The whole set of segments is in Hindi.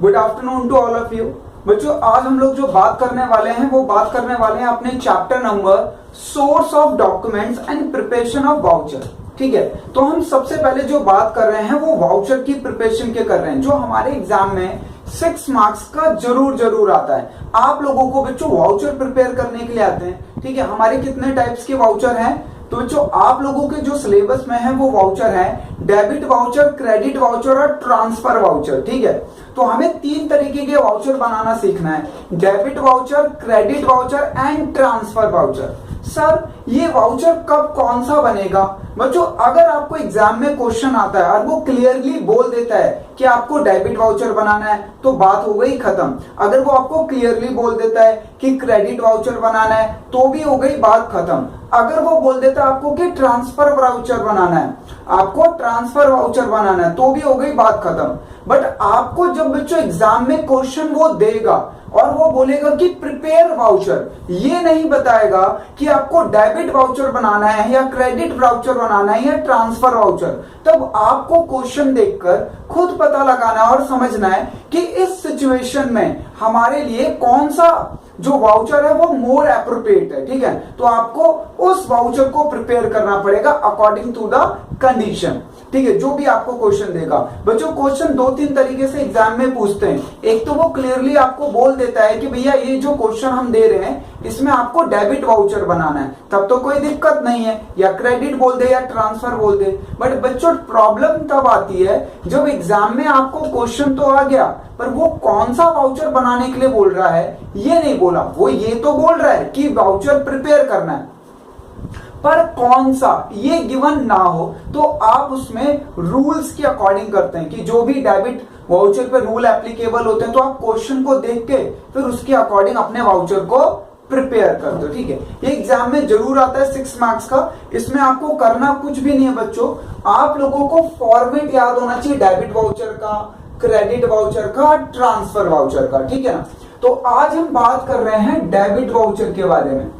Good afternoon to all of you. बच्चों आज हम लोग जो बात करने वाले हैं वो बात करने वाले हैं अपने chapter number source of documents and preparation of voucher. ठीक है, तो हम सबसे पहले जो बात कर रहे हैं वो वाउचर की प्रिपरेशन के कर रहे हैं, जो हमारे एग्जाम में 6 मार्क्स का जरूर आता है। आप लोगों को बच्चों वाउचर प्रिपेयर करने के लिए आते हैं। ठीक है, हमारे कितने टाइप्स के वाउचर हैं? तो बच्चों आप लोगों के जो सिलेबस में है वो वाउचर है डेबिट वाउचर, क्रेडिट वाउचर और ट्रांसफर वाउचर। ठीक है, तो हमें 3 तरीके के वाउचर बनाना सीखना है, debit voucher, credit voucher and transfer voucher. Sir ये वाउचर कब कौन सा बनेगा? बच्चों अगर आपको एग्जाम में क्वेश्चन आता है और वो क्लियरली बोल देता है कि आपको डेबिट वाउचर बनाना है तो बात हो गई खत्म। अगर वो आपको क्लियरली बोल देता है कि क्रेडिट वाउचर बनाना है तो भी हो गई बात खत्म। अगर वो बोल देता है आपको कि ट्रांसफर वाउचर बनाना है, आपको ट्रांसफर वाउचर बनाना है तो भी हो गई बात खत्म। बट आपको जब बच्चों एग्जाम में क्वेश्चन वो देगा और वो बोलेगा कि प्रिपेयर वाउचर, ये नहीं बताएगा कि आपको डेबिट वाउचर बनाना है या क्रेडिट वाउचर बनाना है या ट्रांसफर वाउचर, तब आपको क्वेश्चन देखकर खुद पता लगाना और समझना है कि इस सिचुएशन में हमारे लिए कौन सा जो वाउचर है वो मोर एप्रोप्रिएट है। ठीक है, तो आपको उस वाउचर को प्रिपेयर करना पड़ेगा अकॉर्डिंग टू द कंडीशन। ठीक है, जो भी आपको क्वेश्चन देगा। बच्चों क्वेश्चन 2-3 तरीके से एग्जाम में पूछते हैं। एक तो वो क्लियरली आपको बोल देता है कि भैया ये जो क्वेश्चन हम दे रहे हैं इसमें आपको डेबिट वाउचर बनाना है, तब तो कोई दिक्कत नहीं है, या क्रेडिट बोल दे या ट्रांसफर बोल दे। बट बच्चों प्रॉब्लम तब आती है जब एग्जाम में आपको क्वेश्चन तो आ गया पर वो कौन सा वाउचर बनाने के लिए बोल रहा है ये नहीं बोला। वो ये तो बोल रहा है कि वाउचर प्रिपेयर करना है, पर कौन सा ये गिवन ना हो तो आप उसमें रूल्स के अकॉर्डिंग करते हैं कि जो भी डेबिट वाउचर पे रूल एप्लीकेबल होते हैं तो आप क्वेश्चन को देख के फिर उसके अकॉर्डिंग अपने वाउचर को प्रिपेयर कर दो। ठीक है, ये एग्जाम में जरूर आता है 6 मार्क्स का। इसमें आपको करना कुछ भी नहीं है बच्चों, आप लोगों को फॉर्मेट याद होना चाहिए डेबिट वाउचर का, क्रेडिट वाउचर का, ट्रांसफर वाउचर का। ठीक है ना, तो आज हम बात कर रहे हैं डेबिट वाउचर के बारे में।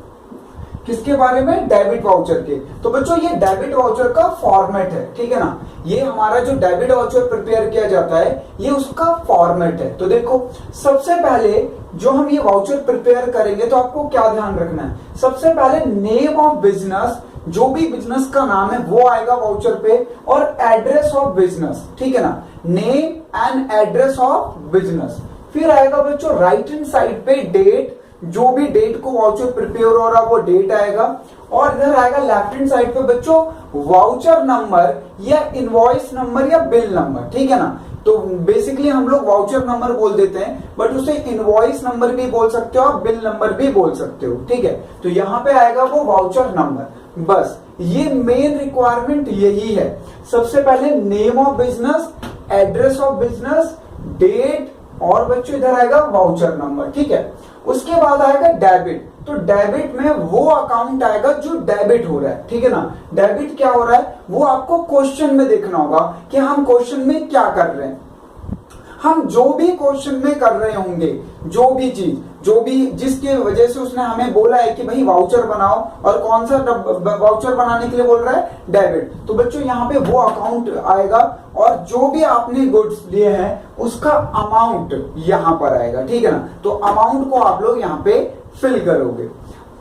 किसके बारे में? डेबिट वाउचर के। तो बच्चों ये डेबिट वाउचर का फॉर्मेट है। ठीक है ना, ये हमारा जो डेबिट वाउचर प्रिपेयर किया जाता है ये उसका फॉर्मेट है। तो देखो सबसे पहले जो हम ये वाउचर प्रिपेयर करेंगे तो आपको क्या ध्यान रखना है? सबसे पहले नेम ऑफ बिजनेस, जो भी बिजनेस का नाम है वो आएगा वाउचर पे, और एड्रेस ऑफ बिजनेस। ठीक है ना, name and address of business. फिर आएगा बच्चों राइट हैंड साइड पे डेट, जो भी डेट को वाउचर प्रिपेयर हो रहा वो डेट आएगा। और इधर आएगा लेफ्ट हैंड साइड पे बच्चों वाउचर नंबर या इनवॉइस नंबर या बिल नंबर। ठीक है ना, तो बेसिकली हम लोग वाउचर नंबर बोल देते हैं बट उसे इनवॉइस नंबर भी बोल सकते हो, आप बिल नंबर भी बोल सकते हो। ठीक है, तो यहाँ पे आएगा वो वाउचर नंबर। बस ये मेन रिक्वायरमेंट यही है। सबसे पहले name of business, address of business, date, और बच्चों इधर आएगा वाउचर नंबर। ठीक है, उसके बाद आएगा डेबिट। तो डेबिट में वो अकाउंट आएगा जो डेबिट हो रहा है। ठीक है ना, डेबिट क्या हो रहा है वो आपको क्वेश्चन में देखना होगा कि हम क्वेश्चन में क्या कर रहे हैं। हम जो भी क्वेश्चन में कर रहे होंगे, जो भी चीज, जो भी जिसके वजह से उसने हमें बोला है कि भाई वाउचर बनाओ, और कौन सा वाउचर बनाने के लिए बोल रहा है? डेबिट। तो बच्चों यहाँ पे वो अकाउंट आएगा और जो भी आपने गुड्स लिए हैं उसका अमाउंट यहाँ पर आएगा। ठीक है ना, तो अमाउंट को आप लोग यहाँ पे फिल करोगे।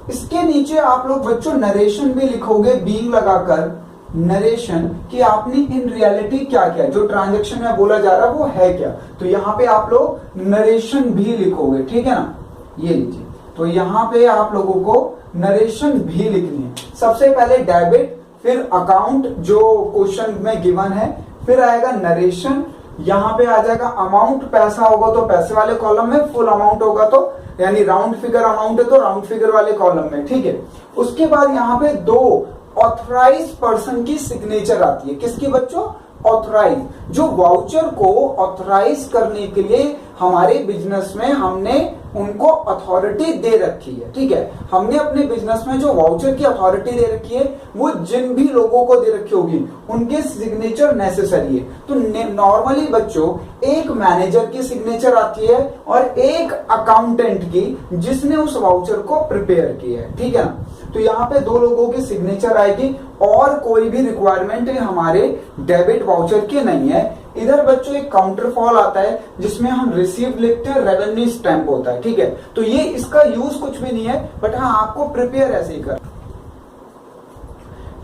इसके नीचे आप लोग बच्चों नरेशन भी लिखोगे, बीइंग लगाकर नरेशन, कि आपने इन रियलिटी क्या किया, जो ट्रांजैक्शन में बोला जा रहा है वो है क्या। तो यहाँ पे आप लोग नरेशन भी लिखोगे। ठीक है ना, ये लीजिए, तो यहाँ पे आप लोगों को नरेशन भी लिखनी है। सबसे पहले डेबिट, फिर अकाउंट जो क्वेश्चन में गिवन है, फिर आएगा नरेशन, यहाँ पे आ जाएगा अमाउंट, पैसा होगा तो पैसे वाले कॉलम में, फुल अमाउंट होगा तो यानी राउंड फिगर अमाउंट है तो राउंड फिगर वाले कॉलम में। ठीक है, उसके बाद यहाँ पे 2 ऑथराइज पर्सन की सिग्नेचर आती है। किसकी बच्चों? ऑथराइज, जो वाउचर को ऑथराइज करने के लिए हमारे बिजनेस में हमने उनको अथॉरिटी दे रखी है। ठीक है, हमने अपने बिजनेस में जो वाउचर की अथॉरिटी दे रखी है वो जिन भी लोगों को दे रखी होगी उनके सिग्नेचर नेसेसरी है। तो नॉर्मली बच्चों एक मैनेजर की सिग्नेचर आती है और एक अकाउंटेंट की जिसने उस वाउचर को प्रिपेयर किया है। ठीक है ना, तो यहाँ पे 2 लोगों की सिग्नेचर आएगी और कोई भी रिक्वायरमेंट हमारे डेबिट वाउचर की नहीं है। इधर बच्चों एक काउंटर फॉल आता है जिसमें हम रिसीव लिखते हैं, रेवेन्यू स्टैंप होता है, ठीक है। तो ये इसका यूज कुछ भी नहीं है, बट हाँ आपको प्रिपेयर ऐसे ही कर,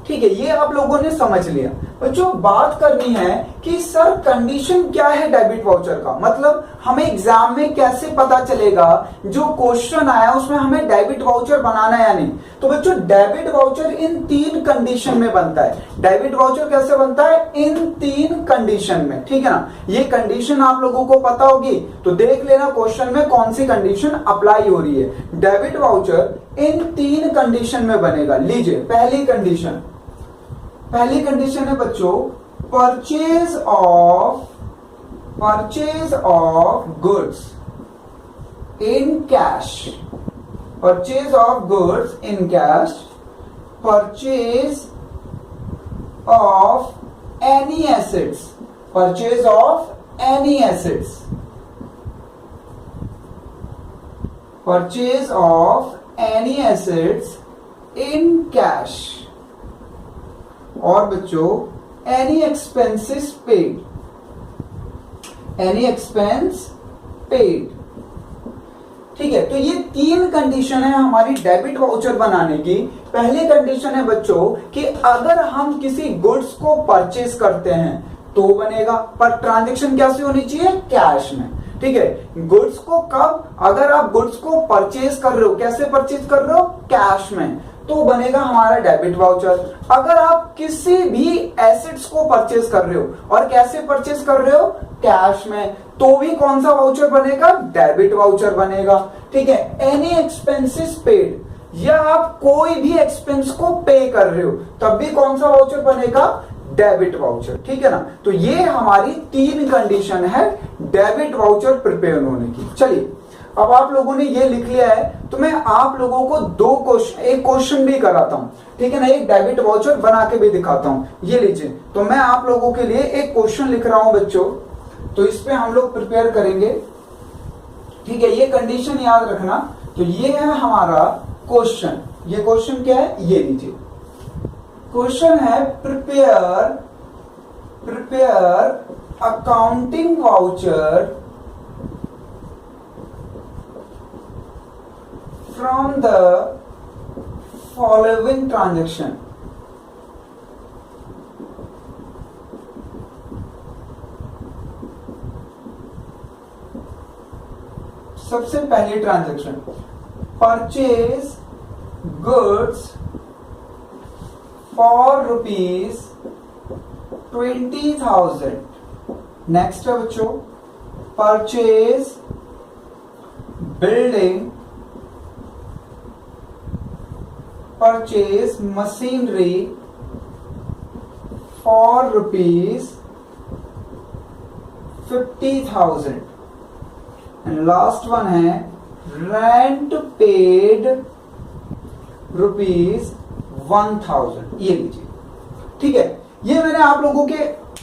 ठीक है। ये आप लोगों ने समझ लिया। बच्चों बात करनी है कि सर कंडीशन क्या है डेबिट वाउचर का, मतलब हमें एग्जाम में कैसे पता चलेगा जो क्वेश्चन आया उसमें हमें डेबिट वाउचर बनाना है या नहीं। तो बच्चों डेबिट वाउचर इन 3 कंडीशन में बनता है। डेबिट वाउचर कैसे बनता है? इन 3 कंडीशन में, ठीक है ना। ये कंडीशन आप लोगों को पता होगी तो देख लेना क्वेश्चन में कौन सी कंडीशन अप्लाई हो रही है। डेबिट वाउचर इन 3 कंडीशन में बनेगा। लीजिए पहली कंडीशन है बच्चों, purchase of goods in cash, purchase of goods in cash, purchase of any assets, purchase of any assets, purchase of any assets in cash, और बच्चों any expenses paid, any expense paid, ठीक है। तो ये 3 कंडीशन है हमारी डेबिट वाउचर बनाने की। पहली कंडीशन है बच्चों कि अगर हम किसी गुड्स को परचेज करते हैं तो बनेगा, पर ट्रांजैक्शन कैसे होनी चाहिए? कैश में, ठीक है। गुड्स को कब? अगर आप गुड्स को परचेज कर रहे हो, कैसे परचेज कर रहे हो? कैश में, तो बनेगा हमारा डेबिट वाउचर। अगर आप किसी भी एसेट्स को परचेज कर रहे हो और कैसे परचेज कर रहे हो? कैश में, तो भी कौन सा वाउचर बनेगा? डेबिट वाउचर बनेगा, ठीक है। एनी एक्सपेंसेस पेड, या आप कोई भी एक्सपेंस को पे कर रहे हो तब भी कौन सा वाउचर बनेगा? डेबिट वाउचर, ठीक है ना। तो ये हमारी 3 कंडीशन है डेबिट वाउचर प्रिपेयर होने की। चलिए अब आप लोगों ने ये लिख लिया है तो मैं आप लोगों को 2 क्वेश्चन, एक क्वेश्चन भी कराता हूं, ठीक है ना, एक डेबिट वाउचर बना के भी दिखाता हूं। ये लीजिए, तो मैं आप लोगों के लिए एक क्वेश्चन लिख रहा हूं बच्चों, तो इस पे हम लोग प्रिपेयर करेंगे, ठीक है। ये कंडीशन याद रखना। तो ये है हमारा क्वेश्चन। ये क्वेश्चन क्या है? ये लीजिए, क्वेश्चन है prepare accounting voucher from the following transaction. सबसे पहली transaction, purchase goods for ₹20,000। Next है बच्चों, purchase building, purchase machinery for ₹50,000, and last one है rent paid ₹1,000। ये लीजिए, ठीक है। ये मैंने आप लोगों के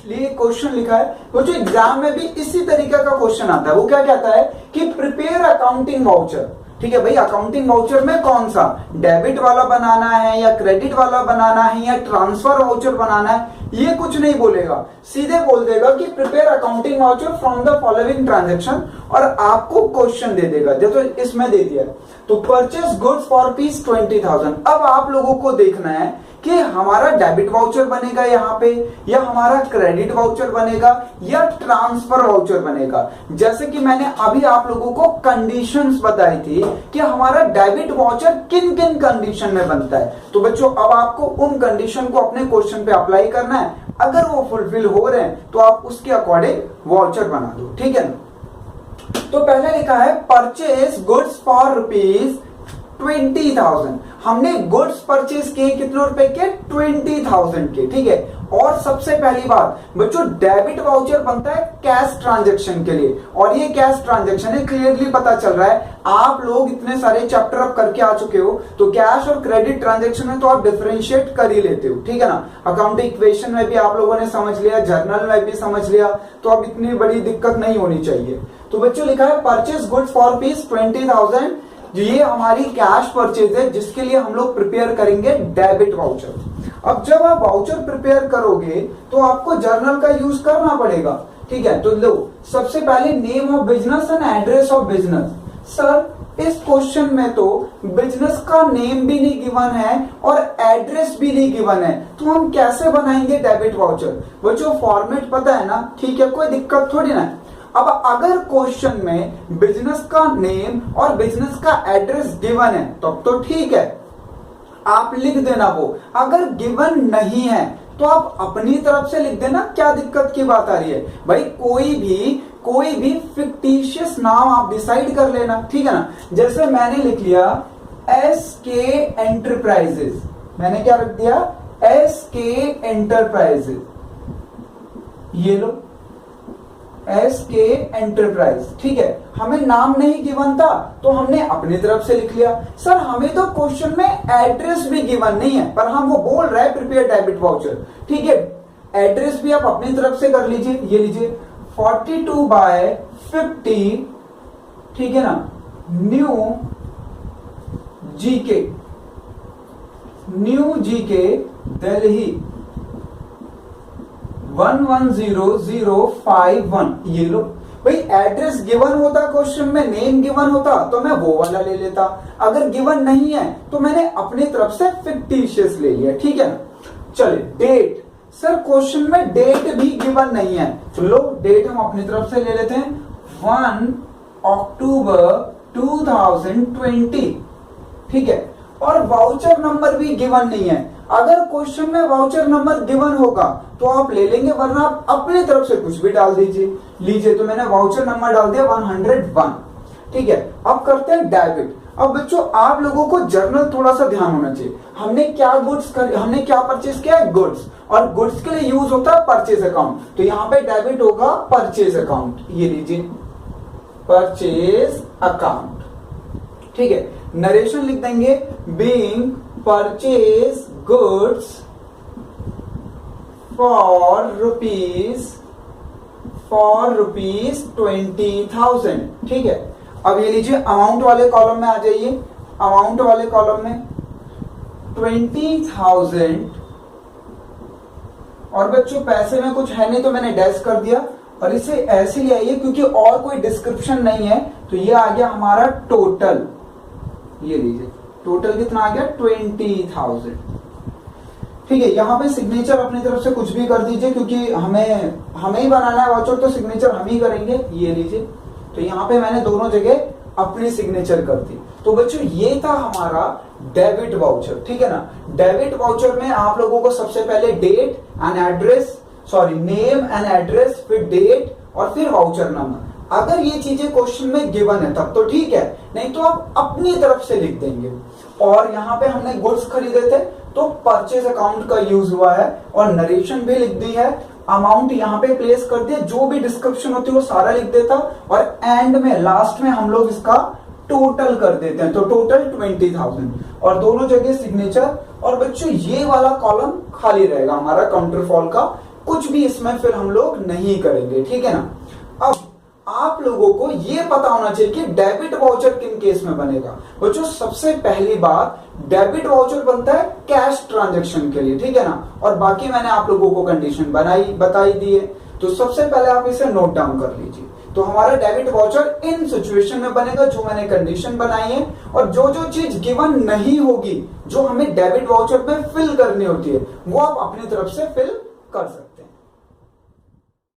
लिए क्वेश्चन लिखा है। वो जो एग्जाम में भी इसी तरीके का क्वेश्चन आता है, वो क्या कहता है कि प्रिपेयर अकाउंटिंग वाउचर, ठीक है भाई। अकाउंटिंग वाउचर में कौन सा, डेबिट वाला बनाना है या क्रेडिट वाला बनाना है या ट्रांसफर वाउचर बनाना है, ये कुछ नहीं बोलेगा, सीधे बोल देगा कि prepare accounting voucher from the following transaction, और आपको क्वेश्चन दे देगा, जैसे इसमें दे दिया। तो परचेज गुड्स फॉर ₹20,000। अब आप लोगों को देखना है कि हमारा डेबिट वाउचर बनेगा यहाँ पे, या हमारा क्रेडिट वाउचर बनेगा, या ट्रांसफर वाउचर बनेगा। जैसे कि मैंने अभी आप लोगों को कंडीशंस बताई थी कि हमारा डेबिट वाउचर किन किन कंडीशन में बनता है। तो बच्चों अब आपको उन कंडीशन को अपने क्वेश्चन पे अप्लाई करना है। अगर वो फुलफिल हो रहे हैं तो आप उसके अकॉर्डिंग वाउचर बना दो, ठीक है ना। तो पहले लिखा है परचेज गुड्स फॉर ₹20,000। हमने गुड्स परचेज किए कितने रुपए के? 20,000 के, ठीक है। और सबसे पहली बात बच्चों, डेबिट वाउचर बनता है कैश ट्रांजैक्शन के लिए, और ये कैश ट्रांजैक्शन है, क्लियरली पता चल रहा है। आप लोग इतने सारे चैप्टर अब करके आ चुके हो, तो कैश और क्रेडिट ट्रांजैक्शन में तो आप डिफरेंशिएट कर ही लेते हो, ठीक है ना। अकाउंटिंग इक्वेशन में भी आप लोगों ने समझ लिया, जर्नल में भी समझ लिया, तो अब इतनी बड़ी दिक्कत नहीं होनी चाहिए। तो बच्चों लिखा है परचेज गुड्स फॉर ₹20,000 ये हमारी कैश परचेज है जिसके लिए हम लोग प्रिपेयर करेंगे डेबिट वाउचर। अब जब आप वाउचर प्रिपेयर करोगे तो आपको जर्नल का यूज करना पड़ेगा, ठीक है। तो लो, सबसे पहले name of business and address of business. Sir इस क्वेश्चन में तो बिजनेस का नेम भी नहीं गिवन है और एड्रेस भी नहीं गिवन है, तो हम कैसे बनाएंगे डेबिट वाउचर? बच्चों फॉर्मेट पता है ना, ठीक है, कोई दिक्कत थोड़ी ना है। अब अगर क्वेश्चन में बिजनेस का नेम और बिजनेस का एड्रेस गिवन है तब तो ठीक है, आप लिख देना वो। अगर गिवन नहीं है तो आप अपनी तरफ से लिख देना, क्या दिक्कत की बात आ रही है भाई? कोई भी फिक्टिशियस नाम आप डिसाइड कर लेना, ठीक है ना। जैसे मैंने लिख लिया SK एंटरप्राइजेस, मैंने क्या रख दिया? SK एंटरप्राइजेस, ये लो SK एंटरप्राइज, ठीक है। हमें नाम नहीं गिवन था तो हमने अपनी तरफ से लिख लिया। सर हमें तो क्वेश्चन में एड्रेस भी गिवन नहीं है पर हम वो बोल रहे हैं प्रिपेयर डेबिट वाउचर, ठीक है। एड्रेस भी आप अपनी तरफ से कर लीजिए, ये लीजिए 42/50, ठीक है ना, न्यू जीके दिल्ली 110051, ये लो भाई। एड्रेस गिवन होता क्वेश्चन में, नेम गिवन होता तो मैं वो वाला ले लेता, अगर गिवन नहीं है तो मैंने अपनी तरफ से फिक्टिशियस ले लिया, ठीक है ना। चलिए डेट, सर क्वेश्चन में डेट भी गिवन नहीं है, तो लो डेट हम अपनी तरफ से ले लेते हैं 1 अक्टूबर 2020, ठीक है। और वाउचर नंबर भी गिवन नहीं है। अगर क्वेश्चन में वाउचर नंबर गिवन होगा तो आप ले लेंगे, वरना आप अपनी तरफ से कुछ भी डाल दीजिए। लीजिए, तो मैंने वाउचर नंबर डाल दिया 101, ठीक है। अब करते हैं डेबिट। अब बच्चों आप लोगों को जर्नल थोड़ा सा ध्यान होना चाहिए। हमने क्या परचेज किया है? गुड्स, और गुड्स के लिए यूज होता है परचेज अकाउंट, तो यहाँ पे डेबिट होगा परचेज अकाउंट, ये लीजिए परचेज अकाउंट, ठीक है। नरेशन लिख देंगे being purchase goods for rupees 20,000, ठीक है। अब ये लीजिए अमाउंट वाले कॉलम में आ जाइए। अमाउंट वाले कॉलम में 20,000, और बच्चों पैसे में कुछ है नहीं तो मैंने डैश कर दिया, और इसे ऐसे ले आइए क्योंकि और कोई डिस्क्रिप्शन नहीं है, तो ये आ गया हमारा टोटल। ये लीजिए टोटल कितना आ गया? 20,000, ठीक है। यहाँ पे सिग्नेचर अपनी तरफ से कुछ भी कर दीजिए क्योंकि हमें ही बनाना है वाउचर, तो सिग्नेचर हम ही करेंगे। ये लीजिए, तो यहाँ पे मैंने दोनों जगह अपनी सिग्नेचर कर दी। तो बच्चों ये था हमारा डेबिट वाउचर, ठीक है ना। डेबिट वाउचर में आप लोगों को सबसे पहले नेम एंड एड्रेस, फिर डेट और फिर वाउचर नंबर। अगर ये चीजें क्वेश्चन में गिवन है तब तो ठीक है, नहीं तो आप अपनी तरफ से लिख देंगे। और यहाँ पे हमने गुड्स खरीदे थे तो परचेज अकाउंट का यूज हुआ है, और नरेशन भी लिख दी है, अमाउंट यहाँ पे प्लेस कर दिया, जो भी डिस्क्रिप्शन होती है वो सारा लिख देता, और एंड में लास्ट में हम लोग इसका टोटल कर देते हैं, तो टोटल 20,000, और दोनों जगह सिग्नेचर। और बच्चों ये वाला कॉलम खाली रहेगा हमारा काउंटरफॉल का, कुछ भी इसमें फिर हम लोग नहीं करेंगे, ठीक है ना। अब आप लोगों को ये पता होना चाहिए कि डेबिट वाउचर किन केस में बनेगा। बच्चों सबसे पहली बात, डेबिट वाउचर बनता है कैश ट्रांजैक्शन के लिए, ठीक है ना, और बाकी मैंने आप लोगों को कंडीशन बताई दी है। तो सबसे पहले आप इसे नोट डाउन कर लीजिए। तो हमारा डेबिट वाउचर इन सिचुएशन में बनेगा जो मैंने कंडीशन बनाई है, और जो जो चीज गिवन नहीं होगी, जो हमें डेबिट वाउचर पे फिल करनी होती है, वो आप अपनी तरफ से फिल कर सकते हैं।